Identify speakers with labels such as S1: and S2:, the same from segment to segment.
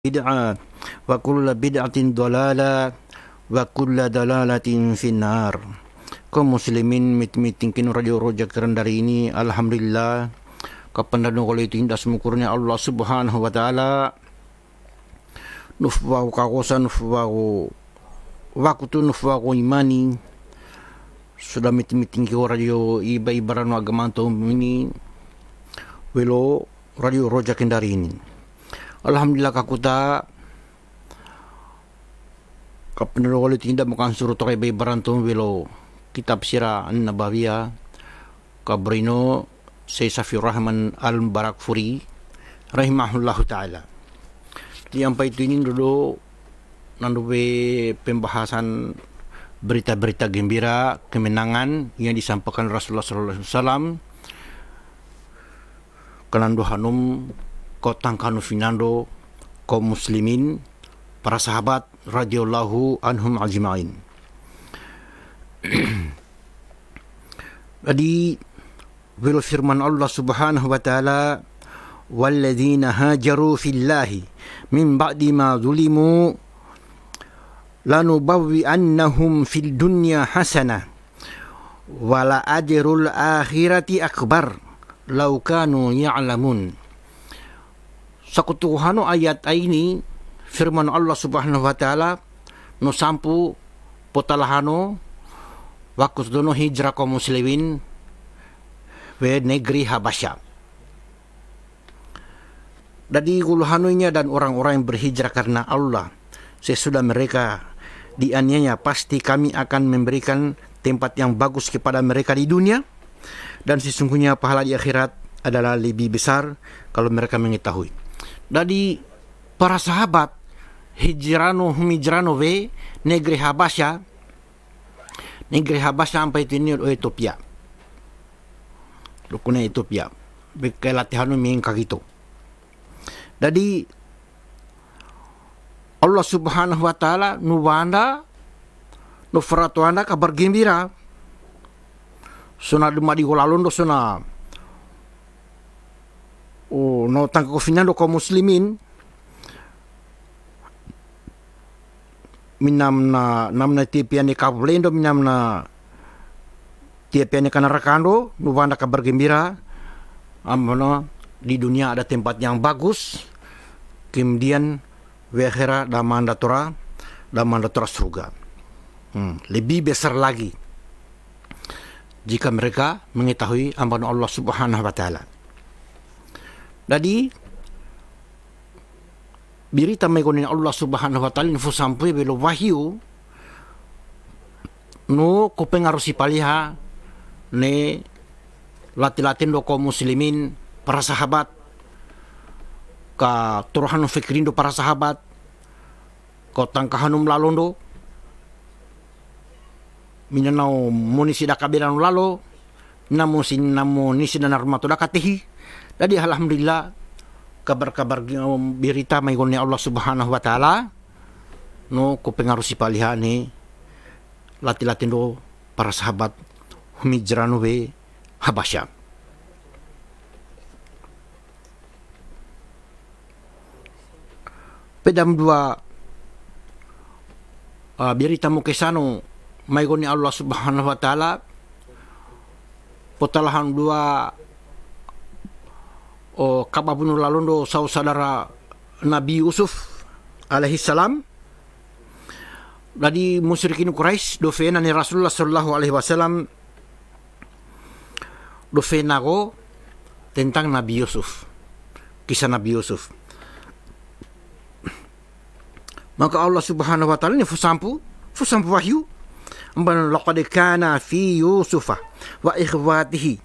S1: bid'ah wa kullu bid'atin dalalah wa kullu dalalatin finnar. Kaum muslimin mitmitingkin radio rojak dari ini, alhamdulillah kapandano ko ito indas mukurnya Allah subhanahu wa ta'ala nufwa kakosan nufwa wakutu nufwa imani sudah mitmitingki ko radio iba-ibaran agamanto ini welo radio rojak dari ini. Alhamdulillah kakuta kapandano ko ito indas mukan suruh to kay iba-ibaran to welo kitab sira an-nabawiyah kabrino Sayyid Rahman al-Barakfuri rahimahullahu ta'ala. Di yang itu ini dulu nanduwe pembahasan berita-berita gembira kemenangan yang disampaikan Rasulullah SAW kanando hanum kotang kanu finando kaum muslimin para sahabat radhiyallahu anhum ajma'in. Jadi bil firman Allah subhanahu wa ta'ala walladzina hajaru fillahi min ba'di ma zulimu lanubawwi'annahum fid dunya hasanah wala ajrul akhirati akbar law kanu ya'lamun. Sakutuhano ayat ini firman Allah subhanahu wa ta'ala no sampu potalahano wakus dono hijrah kaum muslimin ke negeri Habasya. Dari kuluhanunya dan orang-orang yang berhijrah karena Allah, sesudah mereka dianiaya, pasti kami akan memberikan tempat yang bagus kepada mereka di dunia, dan sesungguhnya pahala di akhirat adalah lebih besar kalau mereka mengetahui. Dari para sahabat hijrano we negeri Habasya sampai ini Ethiopia. Lukuna Ethiopia. Bekai latihan ming kagito. Jadi Allah subhanahu wa ta'ala nuwanda nufratuanda kabar gembira. Suna dumadi golalondo suna no tangko finando kaum muslimin namna Ethiopia ni kablendo minamna Ethiopia ni kanarakando nuwanda kabar gembira di dunia ada tempat yang bagus, kemudian wehera dan mandatora surga. Lebih besar lagi jika mereka mengetahui amban Allah subhanahu wa ta'ala. Jadi berita mengenai Allah subhanahu wa ta'ala info sampai belo wahyu no kopengarusi paliha ne lati-latin do kaum muslimin para sahabat ka turuhan fikirin do para sahabat ko tangkahanum lalondo minanau munisi da kabiran lalo namo nisi dan armato da katehi. Jadi alhamdulillah kabar-kabar berita mengenai Allah subhanahu wa ta'ala no kopengarusi paliha ne lati-latin do para sahabat hijrano we Habasya. Pedam dua berita mukesano maigoni Allah subhanahu wa ta'ala potalahan dua kababunu lalondo saudara Nabi Yusuf alaihi salam. Dari musyrikin Quraisy dofena ni Rasulullah sallallahu alaihi wasallam dofena go tentang Nabi Yusuf, kisah Nabi Yusuf. Maka Allah subhanahu wa ta'ala ni fusampu wahyu amban laqad kana fi Yusufa wa ikhwatihi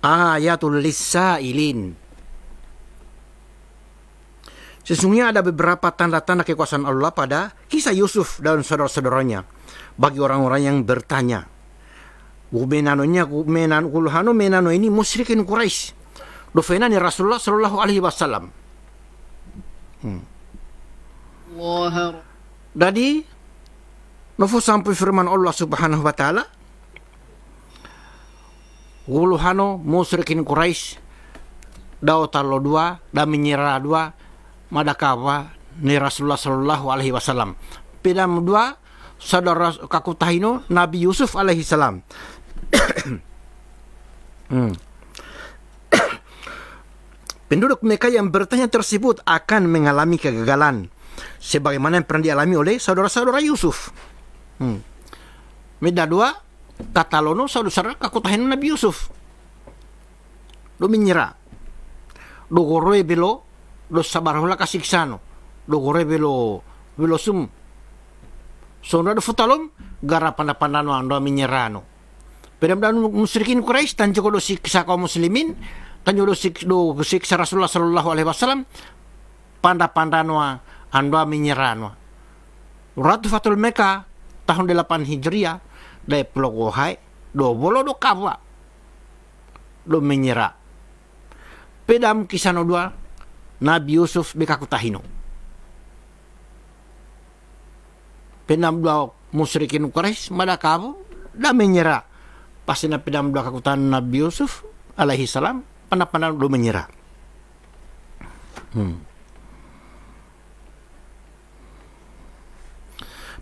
S1: ayatul lis-sa'ilin. Sesungguhnya ada beberapa tanda-tanda kekuasaan Allah pada kisah Yusuf dan saudara-saudaranya bagi orang-orang yang bertanya. Menano ini musyrikin Quraisy. Dofena ni Rasulullah sallallahu alaihi wasallam. Jadi nofu sampai firman Allah subhanahu wa ta'ala guluhano musyrikin Quraisy dao talo dua da menyerah dua madakawa ni Rasulullah sallallahu alaihi wasallam. Pedam dua saudara kakutahino Nabi Yusuf alaihi salam. Penduduk Mekah yang bertanya tersebut akan mengalami kegagalan sebagaimana yang pernah dialami oleh saudara-saudara Yusuf. Meda dua tatalono saudara kakutahino Nabi Yusuf. Do menyerah. Do goroe belo do sabarhula kasiksano. Do goroe belo sum. Sono do futalom gara panda-pandano ando menyerano. Pedam-pedam musyrikin Quraisy tanjo do siksa kaum muslimin, tanjo do siksa Rasulullah sallallahu alaihi wasallam panda-pandano ando menyerano. Ratu Fatul Mekah tahun 8 Hijriah dari Pulau Gohai do bolo do kawa do menyerah. Pedam kisano dua Nabi Yusuf bekakutahino. Pedam dua musyrikin Quraisy mada kabu da menyerah. Pasti na pedam dua kakutahan Nabi Yusuf alaihi salam pandang do menyerah.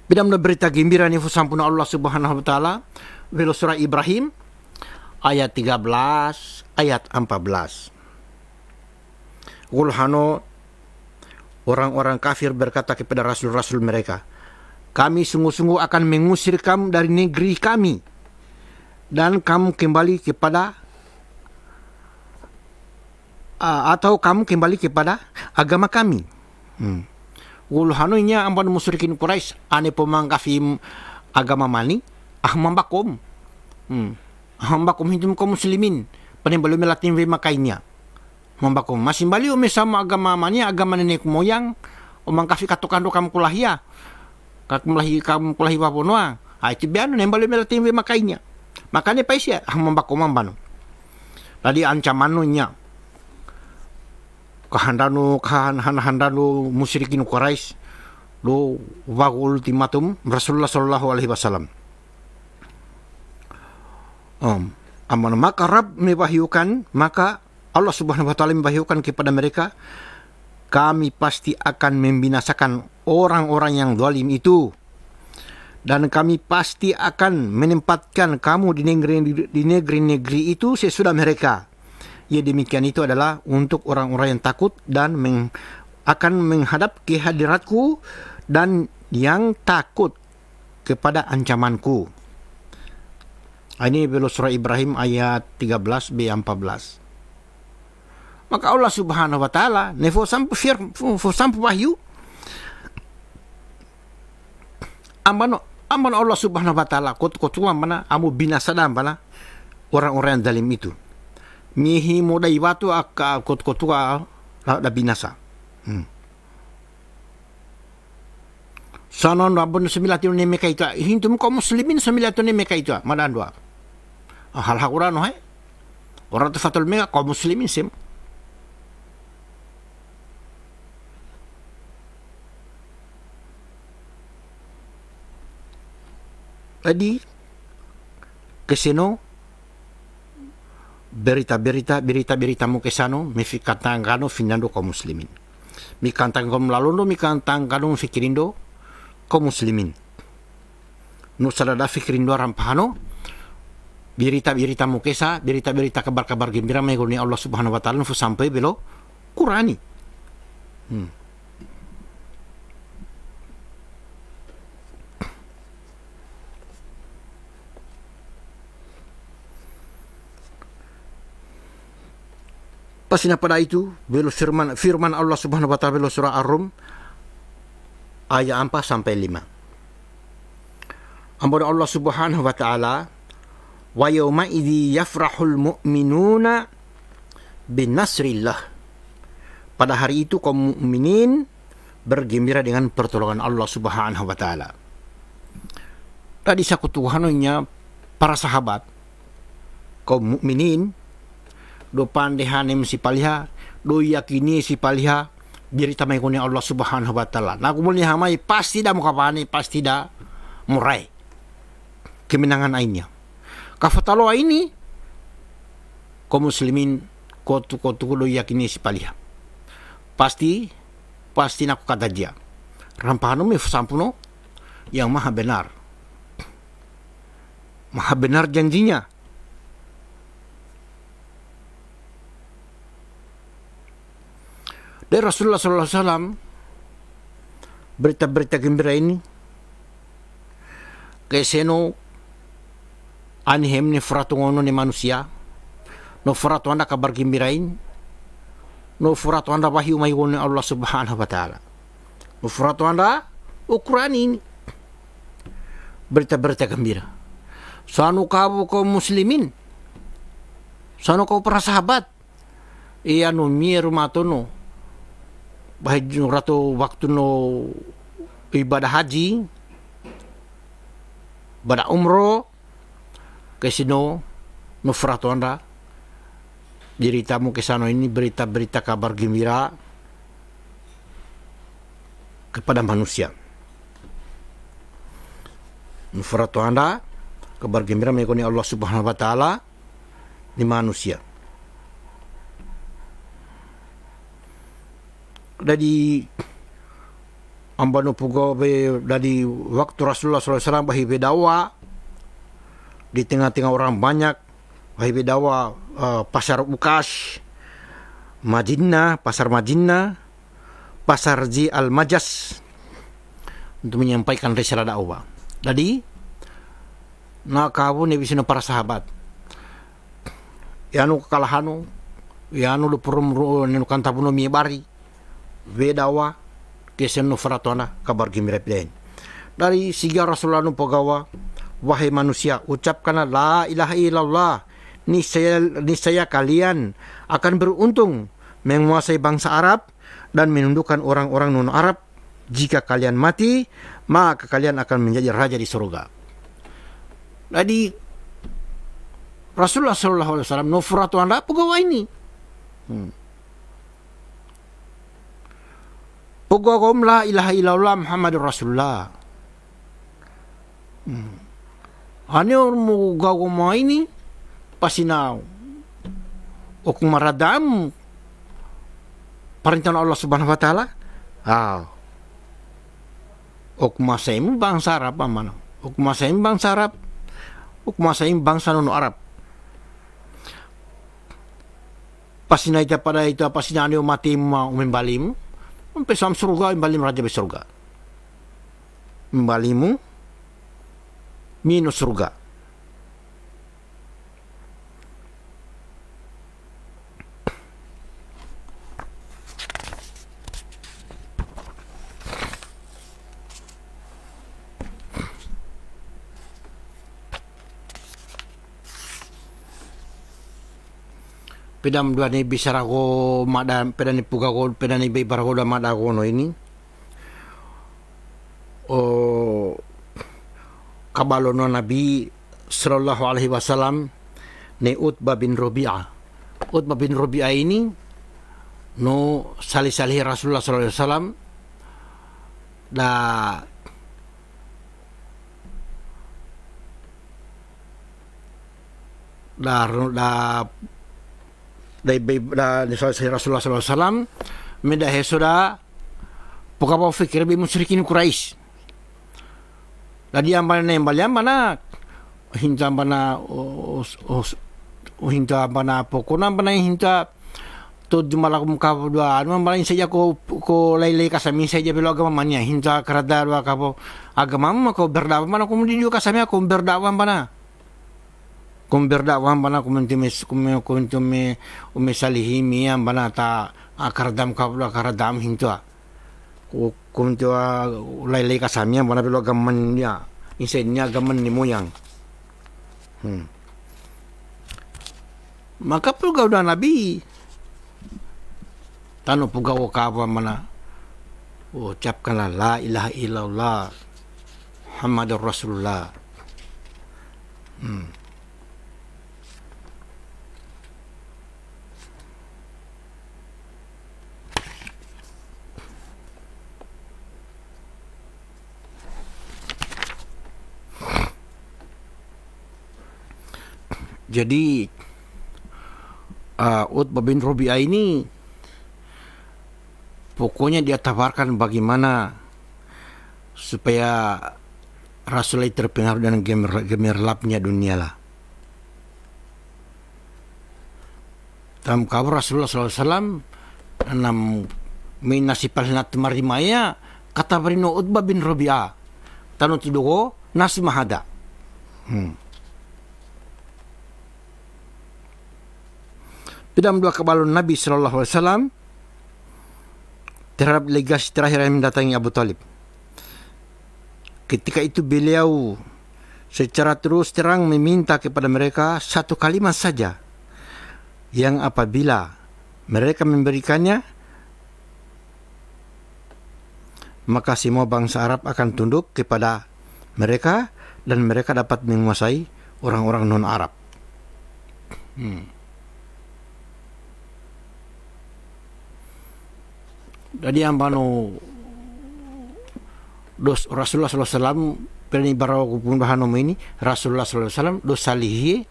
S1: Pedam na berita gembira ni sampuna Allah Subhanahu wa taala velo surah Ibrahim ayat 13 ayat 14. Ulhano orang-orang kafir berkata kepada rasul-rasul mereka, kami sungguh-sungguh akan mengusir kamu dari negeri kami dan kamu kembali kepada atau kamu kembali kepada agama kami. Ulhano nya amban musyrikin Quraisy ane pemangkafim agama mani ahmambakum. Ahmambakum hitum kaum muslimin penembalo melatin we makainya. Mambakum masih bali ome sama agama mani agama nenek moyang omangkafi katukando kamu kulahia. Kamu kulahi waponoa. Itu biano nembalo melatin we makainya. Makanya paisya ahmambakum mambano. Tadi ancamannya kehandanu musyrikin Quraisy do wagul ultimatum Rasulullah sallallahu alaihi wasallam. Aman maka Rabb mewahyukan, maka Allah Subhanahu wa taala mewahyukan kepada mereka, kami pasti akan membinasakan orang-orang yang zalim itu dan kami pasti akan menempatkan kamu di negeri-negeri itu sesudah mereka. Ya demikian itu adalah untuk orang-orang yang takut dan akan menghadap kehadiratku dan yang takut kepada ancamanku. Ini belo surah Ibrahim ayat 13b 14. Maka Allah Subhanahu wa taala nefo sampu wahyu amano Allah Subhanahu wa taala kot mana amu binasa mana orang-orang yang zalim itu. Mihi modai watu akka kot da binasa. Sanon rabon 9 ne meka itu hintum kaum muslimin 9 ne meka itu madan dua. Hal hakuran hai. Orang tu fatul meka kaum muslimin sim. Tadi keseno berita mu kesano mifikatangano finando kaum muslimin. Mikantang kaum lalondo mikantang kadung fikirindo kaum muslimin. Nusalada fikirindo rampahano berita mu kesa, berita kabar-kabar gembira mengoni Allah Subhanahu wa taala fu sampai belo Qurani. Pasina pada itu belo firman Allah Subhanahu wa taala belo surah Ar-Rum ayat 4 sampai 5. Ambo Allah Subhanahu wa taala wa yauma idzi yafrahul mu'minuna bin nasrillah. Pada hari itu kaum mukminin bergembira dengan pertolongan Allah Subhanahu wa taala. Tadi sakutuhannya para sahabat kaum mukminin do pandehanem si paliha do yakini si paliha berita mengoni Allah Subhanahu wa taala. Nah kumul ni hamai pasti dah mukapani pasti dah murai kemenangan ainnya. Kafatalo ini kaum muslimin kotu do yakini si paliha. Pasti pasti nak kata dia. Rampano mi sampuno yang maha benar. Maha benar janjinya. Dari Rasulullah SAW, berita-berita gembira ini, kaiseno anhem ni fratungono ni manusia, no fratu anda kabar gembirain, no fratu anda wahyu mayun Allah Subhanahu wa Ta'ala, no fratu anda ukuran ini, berita-berita gembira. Sanu kau kaum muslimin, sanu kau para sahabat, iya no mir matono. Bahai ratu waktu no ibadah haji, ibadah umroh, kesino no fratu anda, ceritamu kesano ini berita-berita kabar gembira kepada manusia. No fratu anda, kabar gembira mengikoni Allah Subhanahu wa Ta'ala di manusia. Dari ambano pugo dari waktu Rasulullah SAW bahi bedawa di tengah-tengah orang banyak, bahi bedawa pasar Ukash, pasar Madinah, pasar Zi Al-Majas untuk menyampaikan risalah dakwah. Jadi nakabu ne bisino para sahabat. Yanu kekalahanu, yanu lu purum nenu kantabuno miebari. Vedawa keseno faratona kabar gembira pidain. Dari siga Rasulullah nu pagawa, wahai manusia, ucapkanlah la ilaha illallah, niscaya kalian akan beruntung menguasai bangsa Arab dan menundukkan orang-orang non Arab. Jika kalian mati, maka kalian akan menjadi raja di surga. Jadi Rasulullah SAW no faratona pagawa ini. Pogogom la ilaha illallah Muhammadur Rasulullah. Ano mo gagawin ini pasinaw o kung maradam perintah Allah Subhanahu wa Ta'ala. O kung masaim bangsa Arab amano. O kung masaim bangsa Arab. O kung masaim bangsa non Arab. Pasinay ta pada itu pasinano mati mo umimbalim. Pesam surga, imbalim raja be surga. Imbalimu minus surga. Pedam dua ni bisara ko mada pedani puga ko pedani be bara ko da mada ko no ini kabalo no Nabi sallallahu alaihi wasallam ni Utbah bin Rabi'ah. Utbah bin Rabi'ah ini no salih-salih Rasulullah sallallahu alaihi wasallam da Rasulullah SAW meda hesoda poka pa fikir bi musyrikin Quraisy. Ladi ambana hinta ambana hinta ambana pokona ambana hinta to jumalakum ka dua anu ambana saja ko lailai kasami saja belo agama mania hinta karada dua kapo agama ko berdakwah mana ko mudiu kasami ko berdakwah ambana berdakwah bana kumentume umesalihimi bana ta akardam kabla akardam hintua kuntua lailai kasamia bana belo gaman ya insenya gaman ni moyang. Maka pugaw da Nabi tano pugaw kawa mana ucapkanlah la ilaha illallah Muhammadur Rasulullah. Jadi Utbah bin Rabi'ah ini Pokoknya dia tawarkan bagaimana supaya Rasulullah terpengaruh dengan gemerlapnya dunia lah. Dalam kabar Rasulullah SAW enam minasipal na tumarimaya kata berino Utbah bin Rabi'ah tanu tidugo nas mahada. Dalam dua kabalun Nabi SAW terhadap legasi terakhir yang mendatangi Abu Talib. Ketika itu beliau secara terus terang meminta kepada mereka satu kalimat saja, yang apabila mereka memberikannya, maka semua bangsa Arab akan tunduk kepada mereka dan mereka dapat menguasai orang-orang non-Arab. Jadi ambano dos Rasulullah SAW perni baraw pundahan ini Rasulullah SAW dos salihi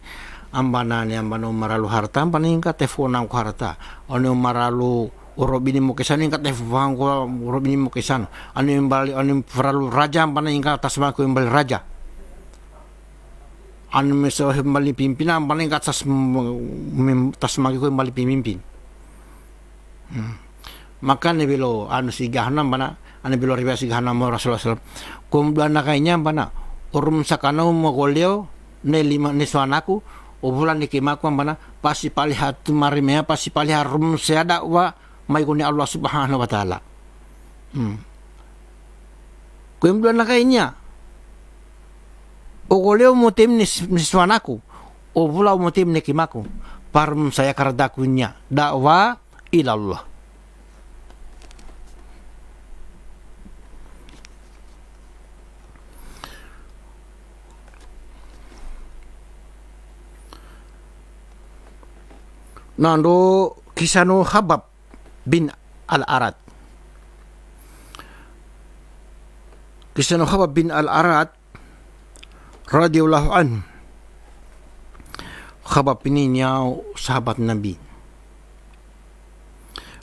S1: ambana ni ambano maralu harta ambana ingka telefonang ko harta ono maralu urobini mo kesan ingka telefon ko urobini mo kesan ano imbali ano maralu raja ambana ingka tasma ko imbali raja ano meso imbali pimpinan ambana ingka tasma ko imbali pemimpin. Maka ni bilo ano si gahanam bana ano bilo riba si gahanam mo Rasulullah SAW kumduan na kanya bana urum sakana mo goleo ne lima ne suanaku ubulan ni kimaku bana pasi palihat marimea pasi palihat rum seada wa may kuni Allah Subhanahu wa taala. Kumduan na kanya o goleo mo tim ni suanaku ubulan mo tim ni kimaku parum saya kardakunya dakwa ilallah. Nando kisano Habab bin Al-Arad. Kisano Habab bin Al-Arad radhiyallahu anhu. Habab ini niya sahabat Nabi.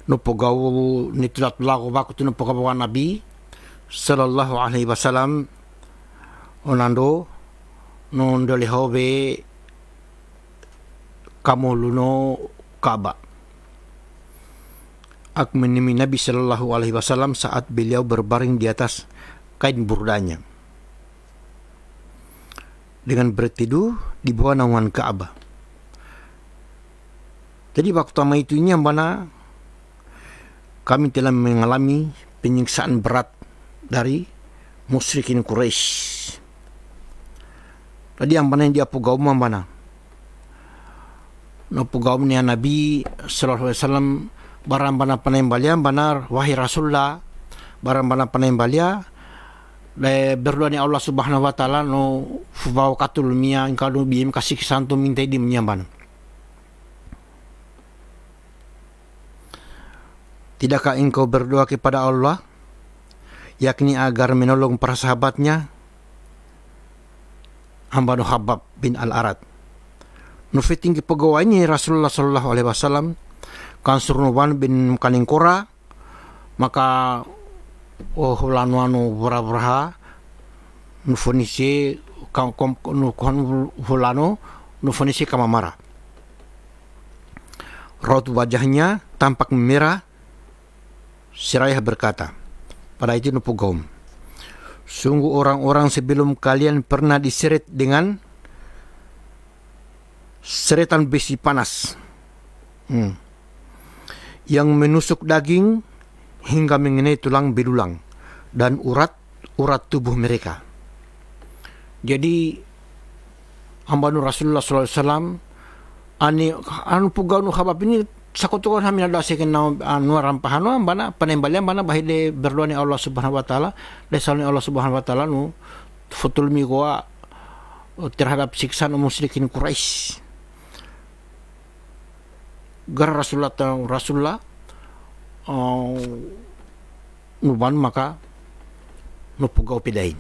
S1: Nupogaw nitulat lago bakut nupogaw Nabi sallallahu alaihi wasallam onando non dolihobe kamuluno Ka'bah. Aku menemui Nabi Shallallahu Alaihi Wasallam saat beliau berbaring di atas kain burdanya dengan berteduh di bawah naungan Ka'bah. Jadi waktu sama itu ini ambana kami telah mengalami penyiksaan berat dari musyrikin Quraisy. Tadi ambana yang dia pugau ambana no pugawam ni Nabi sallallahu alaihi wasallam barang bana panembalia banar wahai Rasulullah barang bana panembalia le berdoa ni Allah Subhanahu wa taala no fubaw katul mia ingkadu biem kasih santo minta di menyamban. Tidakkah engkau berdoa kepada Allah yakni agar menolong para sahabatnya hamba Habab bin Al-Arad. Nufiting pegawainya Rasulullah sallallahu alaihi wasallam kan surnuban bin kaningkora maka hulanu bra-braha nufonisi kan hulanu nufonisi kamamara. Raut wajahnya tampak merah. Sirayah berkata, pada itu nupugom, sungguh orang-orang sebelum kalian pernah diseret dengan seretan besi panas yang menusuk daging hingga mengenai tulang belulang dan urat tubuh mereka. Jadi hamba Rasulullah SAW anu pugau nu Habab ini sakutukan hamin ada sekin anu rampahano ambana panembalian bana bahide berdoa ni Allah Subhanahu wa taala desalni Allah Subhanahu wa taala nu futul mi goa terhadap siksaan musyrikin Quraisy. Gara Rasulullah nuban maka nupugau pidain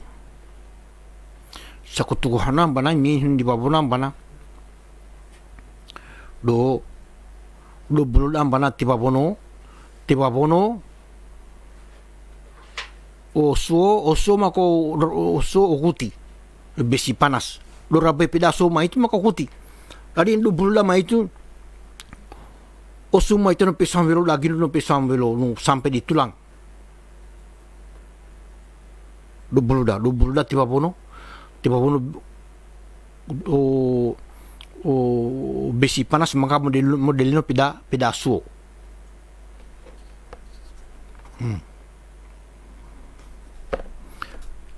S1: sakutukuhana bana min di babuna bana do buludam bana tibabono oso mako oso okuti besi panas do rabe pedaso ma itu mako okuti tadi do bulula ma itu oso ma itu no pesam velo lagi no pesam velo no sampai di tulang do buluda tiba bono o besi panas maka modelino pedaso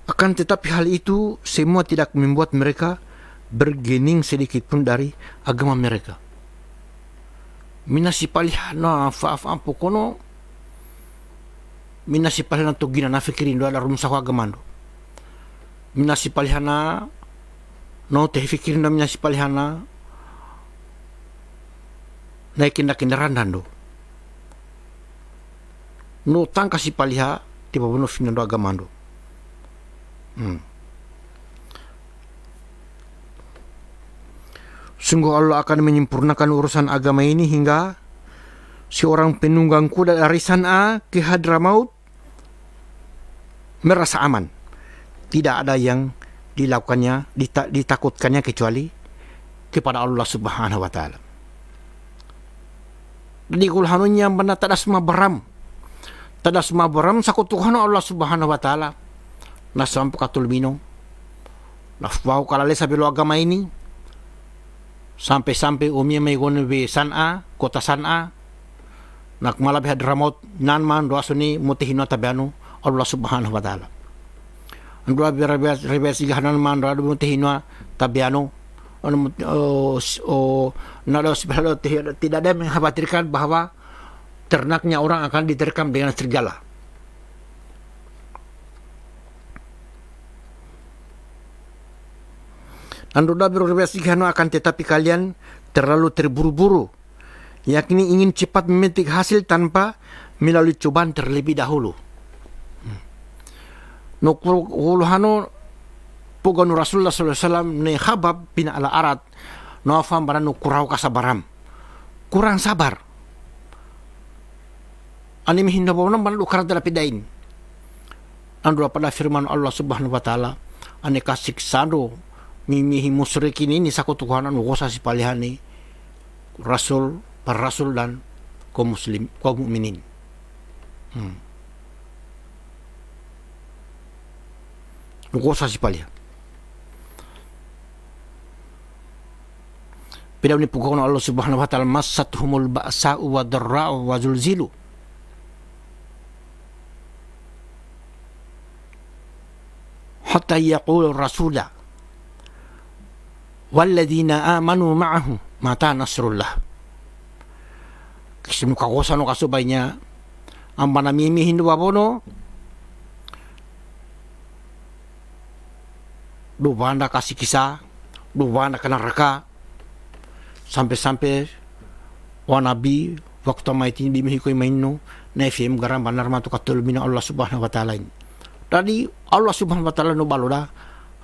S1: Akan tetapi hal itu semua tidak membuat mereka bergening sedikit pun dari agama mereka. Minasi palihana faaf pokono minasi palihana to gina na fikirin do ala rumsa ko agamando. Minasi palihana no te fikirin do minasi palihana naikin na kindaran dando. No tangka si paliha tiba bono finando agamando. Sungguh Allah akan menyempurnakan urusan agama ini hingga seorang penunggang kuda dari San'a ke Hadramaut merasa aman. Tidak ada yang dilakukannya, ditakutkannya kecuali kepada Allah Subhanahu wa taala. Jadi kulhanunya bana tadas mabaram sakutuhan Allah Subhanahu wa taala. Nasampo katulmino nafwau kalale sa bilo agama ini sampai umia may gono be San'a kota San'a nakmala be Hadramaut nanman do asuni mutihino tabiano Allah Subhanahu wa taala andro be rebesi gahanan man do mutihino tabiano nados tidak ada mengkhawatirkan bahwa ternaknya orang akan diterkam dengan serigala. Anda berbiasa akan tetapi kalian terlalu terburu-buru, yakni ingin cepat memetik hasil tanpa melalui cobaan terlebih dahulu. Nukuluhano puganu Rasulullah SAW ne Khabab bin al-Arat noafam baranu kurau kasabaram, kurang sabar. Ani mihinda bawna baranu kurang dalapidain. Andro pada firman Allah Subhanahu wa taala ane kasik sado mimihi musyrikin ini sakutuhanan ugosa si palihani rasul para rasul dan kaum mukminin. Ugosa si palih. Bila ni pukul Allah Subhanahu wa taala massatuhumul ba'sa'u wa dharra'u wa zulzilu. Hatta yaqul rasulah walladzina amanu ma'ahu mata nasrullah. Kisinu kagosa no kasubainya ambana mimi hindu babono dubanda kasih kisah dubanda kena reka sampai wanabi waktu maitin di mihiko mainu na FM garam banar matu katul bina Allah Subhanahu wa taala. Tadi Allah Subhanahu wa taala no baloda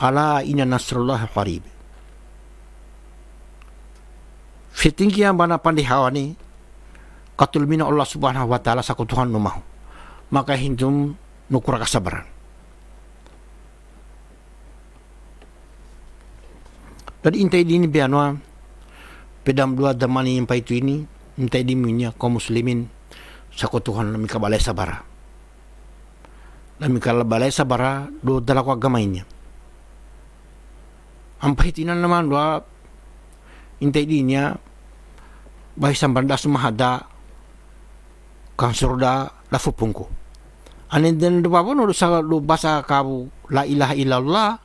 S1: ala inna nasrullah qarib. Fitingki yang bana pandihawa ni katul mina Allah Subhanahu wa taala sakutuhan numahu maka hindum nukura kasabaran. Dari intai dini bianwa pedam dua damani yang paitu ini intai diminya kaum muslimin sakutuhan nami kabalai sabara. Nami kabalai sabara do dalaku agama ini. Ampahitinan naman dua intai dinya bahi sambanda sumahada kang surda lafu pungku anin den do babono do sa do basa kabu la ilaha illallah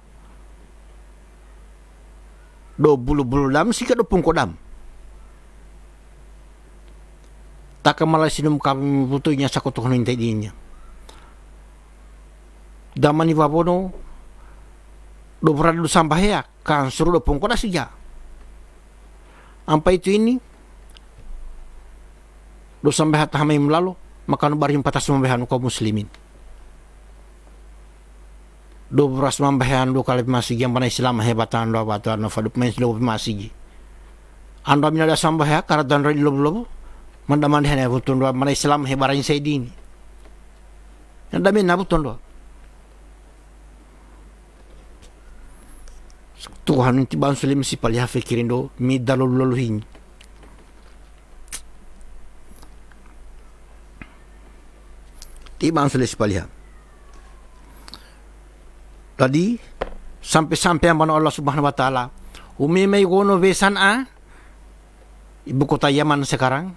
S1: do bulu dam sika do pungko dam takamala sinum kami butuhnya sakutuhan intai dinya damani babono do berada do sambahya kang suru do pungko da sija ampai itu ini do sampai hata hamai melalu maka no barim patas membehanu kaum muslimin do beras membehan do kali masih yang pada Islam hebatan do batuan no fadup main do masih anda mina da sambah ya karena dan rai lobo mandaman hene butun do mana Islam hebaran saidini anda mina butun do Tuhan inti ban sulim si palya fikirin do mi dalololohin. Ti ban sulim si palya. Tadi sampai-sampai yang mana Allah Subhanahu wa taala umimay gono besan ibu kota Yaman sekarang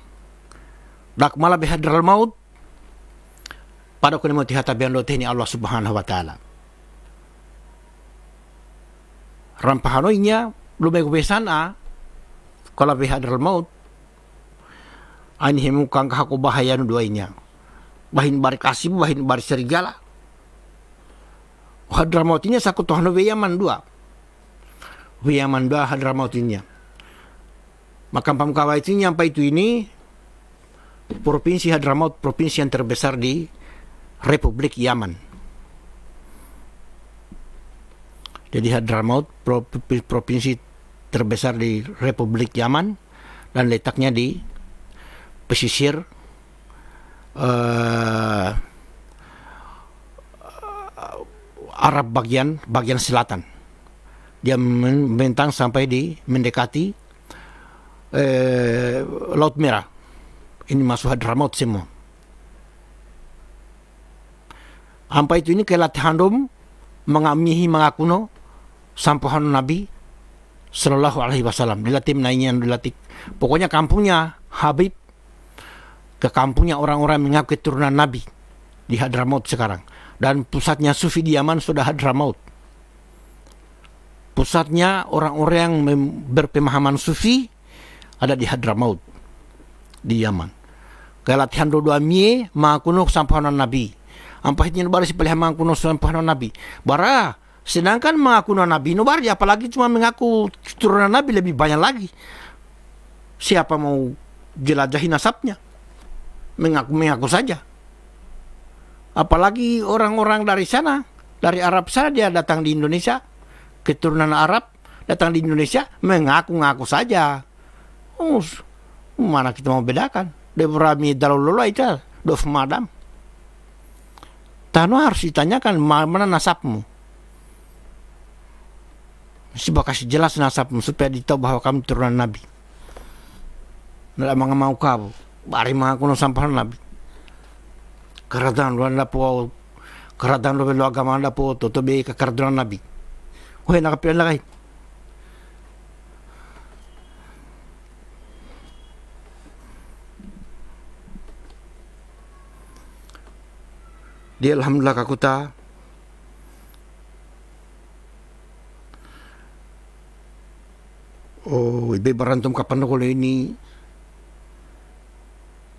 S1: dak malah bihadral maut pada kuni mati hatabian loteni Allah Subhanahu wa taala. Rampahanoinya lumay besan kalau bihadral maut anhimu kang kahaku bahaya duainya. Bahin bar kasih bahin bar serigala. Hadramautinya saku tohno Yaman 2. Yaman 2 Hadramautinya. Maka pamkawa itu nyampai itu ini provinsi Hadramaut, provinsi yang terbesar di Republik Yaman. Jadi Hadramaut provinsi terbesar di Republik Yaman dan letaknya di pesisir Arab bagian selatan. Dia membentang sampai mendekati Laut Merah. Ini masuk Hadramaut semua. Sampai itu ini kelatihan dom mengamihi mengakuno sampahan Nabi Sallallahu Alaihi Wasallam. Dilatih naiknya dilatih. Pokoknya kampungnya Habib ke kampungnya orang-orang mengaku keturunan Nabi di Hadramaut sekarang. Dan pusatnya Sufi di Yaman sudah Hadramaut. Pusatnya orang-orang yang berpemahaman Sufi ada di Hadramaut di Yaman. Kelatihan dua mie mengakuno sampahan Nabi. Ampahitnya baru sepilih mengakuno sampahan Nabi. Bara sedangkan mengakuno Nabi nubar apalagi cuma mengaku keturunan Nabi lebih banyak lagi. Siapa mau jelajahi nasabnya? Mengaku saja. Apalagi orang-orang dari sana, dari Arab sana dia datang di Indonesia, keturunan Arab datang di Indonesia mengaku-ngaku saja. Mana kita mau bedakan? Debrami dalololo itu dof madam. Tano harus ditanyakan mana nasabmu. Mesti kasih jelas nasabmu supaya ditahu bahwa kamu turunan Nabi. Nggak mau kau, bari mengaku sampahan Nabi. Keradaan lu anda po, keradaan lu belo agama anda po, totobe kekarduran Nabi. Weh nakapilan lagi. Dia alhamdulillah kakuta. Oh, ibe barantum kapan ko ini.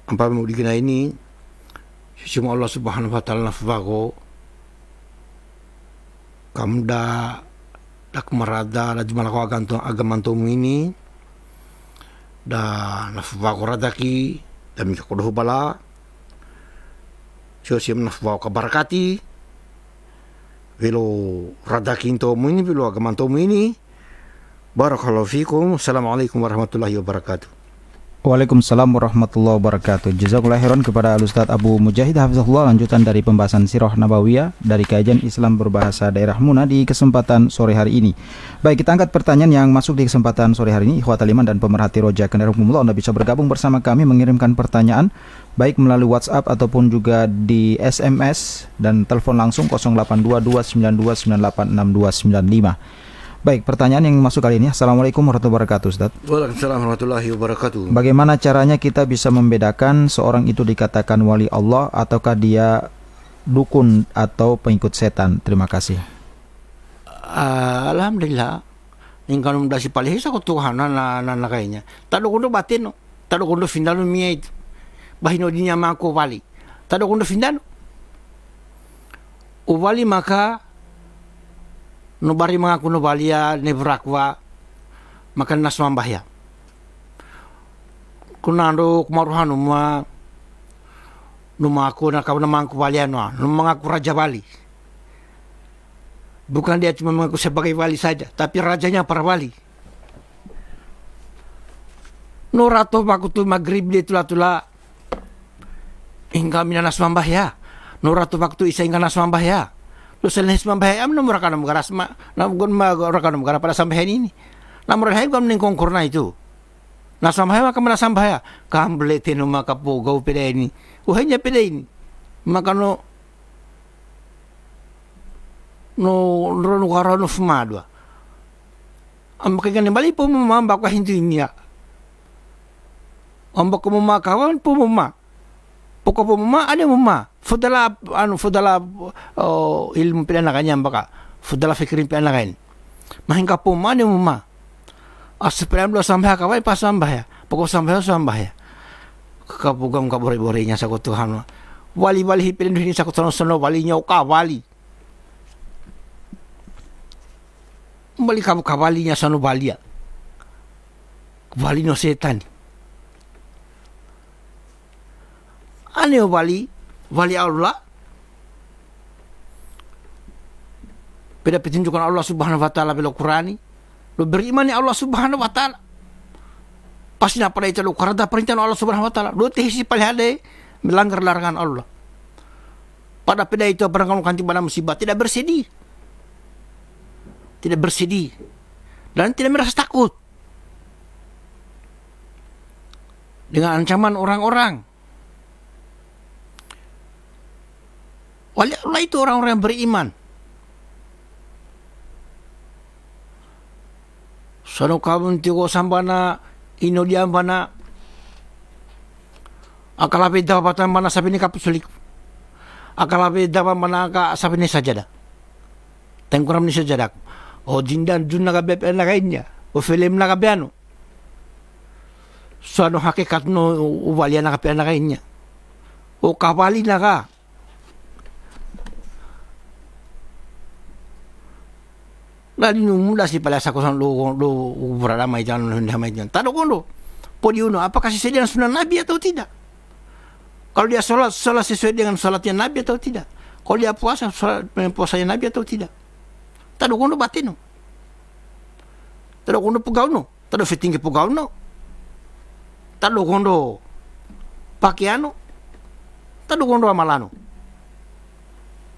S1: Apa mau digina ini? Cuma Allah Subhanahu wa taala nafwago kamda dak marada la jumala ko agamantum ini da nafwago radaki dami ko do bala so sim nafwago kabarakati velo radaki into ini velo agamantum ini barakallahu fikum. Assalamualaikum warahmatullahi wabarakatuh.
S2: Waalaikumsalam warahmatullahi wabarakatuh. Jazakallahu khairan kepada Al-Ustaz Abu Mujahid Hafizahullah. Lanjutan dari pembahasan Sirah Nabawiyah dari kajian Islam berbahasa daerah Muna di kesempatan sore hari ini. Baik, kita angkat pertanyaan yang masuk di kesempatan sore hari ini. Ikhwatal iman dan pemerhati roja kendaraan, Anda bisa bergabung bersama kami mengirimkan pertanyaan baik melalui WhatsApp ataupun juga di SMS dan telepon langsung 082292986295. Baik, pertanyaan yang masuk kali ini. Assalamualaikum warahmatullahi wabarakatuh, Ustaz.
S1: Waalaikumsalam warahmatullahi wabarakatuh.
S2: Bagaimana caranya kita bisa membedakan seorang itu dikatakan wali Allah ataukah dia dukun atau pengikut setan? Terima kasih.
S1: Alhamdulillah. Ingkang mudasi palihisa ko Tuhan na kayaknya. Tado kundo batin no. Tado kundo findalo miya itu. Bahino dinya mako wali. Tado kundo findalo. Uwali maka nubari mengaku nubalia nebrakwa makan nasman bahya. Kunando kumaruhan numa aku nak kau namangku wali anu, mengaku raja wali. Bukan dia cuma mengaku sebagai wali saja, tapi rajanya para wali. Nurato waktu maghrib dia tula hingga mina nasman bahya. Nurato waktu isa hingga nasman bahya. Lo selain sembahyang am nomor kanam garas ma namun kanam gara pada sambayan ini. Namun hai gam ning kongkorna itu. Na sambahyang ka mana sambahyang kamble tenu maka po gau pede ini. Uhenya pede ini. Maka no gara no fumadwa. Am kagani bali po mamba ka hindunya. Am ko makawan po mama. Poko po mama ano mama. Fudala ilmu pinanakanya baka fudala fikirin pinanakain mahingga po mani muma asprem lo sambah kawai pas sambah ya pokok sambah ya kapugam kabore-borenya sa Tuhan wali hipilin ini sa sono wali nyaw ka wali kawalinya sano balia wali no setan ane wali Allah beda petunjukan Allah subhanahu wa ta'ala bila Qurani lo beriman Allah subhanahu wa ta'ala pasti na pada itu lo karena perintah Allah subhanahu wa ta'ala lo tehisi palihade melanggar larangan Allah pada peda itu barang kanti pada musibah tidak bersedih dan tidak merasa takut dengan ancaman orang-orang. Wali Allah itu orang-orang yang beriman. Sano kabun tigo sambana ino diambana akalapi dapatan mana sabini kapusulik. Akalapi dapat mana ka sabini sajada. Tengkuram ni sajadak. O jindan jun na kabep na kainya. O film na kabiano. Sano hakikat no uwalian na kapian na kainya. O kawali na ka. Lali mula si pala sa kusang lo berada mai jalan mai jalan. Tado kondo. Podi uno apakah sesuai dengan sunnah Nabi atau tidak? Kalau dia sholat sesuai dengan sholatnya Nabi atau tidak? Kalau dia puasa puasanya Nabi atau tidak? Tado kondo batino. Tado kondo pugauno. Tado fitingi pugauno. Tado kondo pakiano. Tado kondo amalano.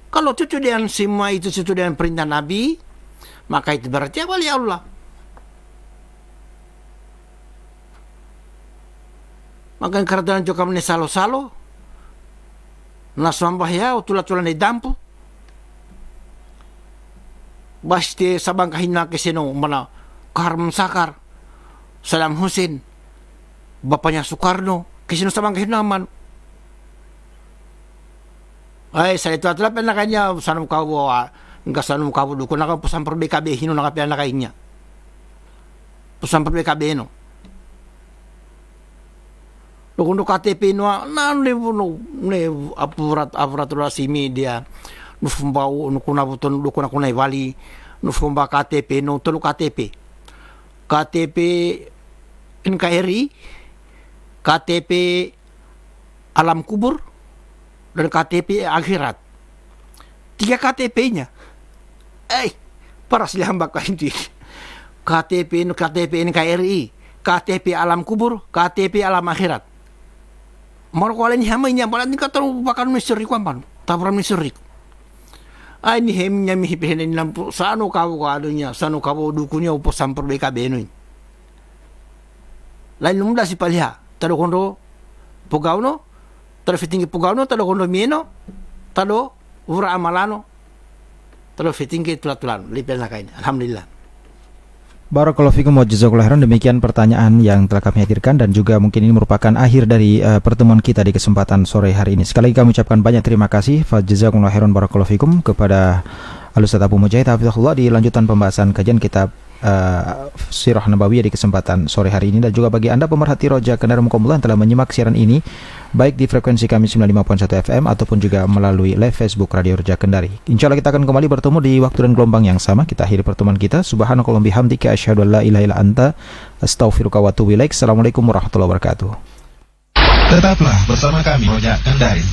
S1: Kalau cucu dengan semua itu cucu dengan perintah Nabi, maka itu berarti wali Allah. Maka yang kerajaan juga meni salo-salo, nasambah ya utula-tula ni dampu, basti sabang kahina kesino mana Kaharman Sakar, Saddam Hussein, bapaknya Soekarno, kesino sabang kahina man. Ay, sa ito atla pa na kanya sanam kawo nga sanam kawo do ko naka pusan per BKB hino naka pa na kanya. Pusan per BKB no. Lo kundo KTP no na ne apurat si media no fumbao no kuna buton do kuna kunay wali no fumba KTP no tolo KTP NKRI KTP alam kubur dan KTP akhirat. 3 KTP-nya. Para sila hambak ka hindi. KTP NKRI, KTP alam kubur, KTP alam akhirat. Maro ko alin hamay niya, malat ni kataro bakan miseri ko man. Tapra miseri. Ay ni hem niya mihipihin lang po sa ano kawo kado niya, sa ano kawo duko niya upo sampur BKB no. Lain lumda si palya, tado kondo pugaw no. Talo fitingi pugano, talo kondo mieno, talo ura amalano, talo fitingi tulat-tulan, lipel na kain. Alhamdulillah.
S2: Barakallahu fikum wa jazakallahu khairan. Demikian pertanyaan yang telah kami hadirkan dan juga mungkin ini merupakan akhir dari pertemuan kita di kesempatan sore hari ini. Sekali lagi kami ucapkan banyak terima kasih fa jazakumullahu khairan barakallahu fikum kepada Al-Ustaz Abu Mujahid hafizahullah di lanjutan pembahasan kajian kitab Sirah Nabawiyah di kesempatan sore hari ini. Dan juga bagi Anda pemerhati Roja Kendari Mukomullah yang telah menyimak siaran ini baik di frekuensi kami 95.1 FM ataupun juga melalui live Facebook Radio Roja Kendari. Insyaallah kita akan kembali bertemu di waktu dan gelombang yang sama. Kita akhiri pertemuan kita. Subhanakallahumma bihamdika asyhadu an la ilaha illa anta astaghfiruka wa atubu ilaik. Assalamualaikum warahmatullahi wabarakatuh.
S3: Tetaplah bersama kami Roja Kendari.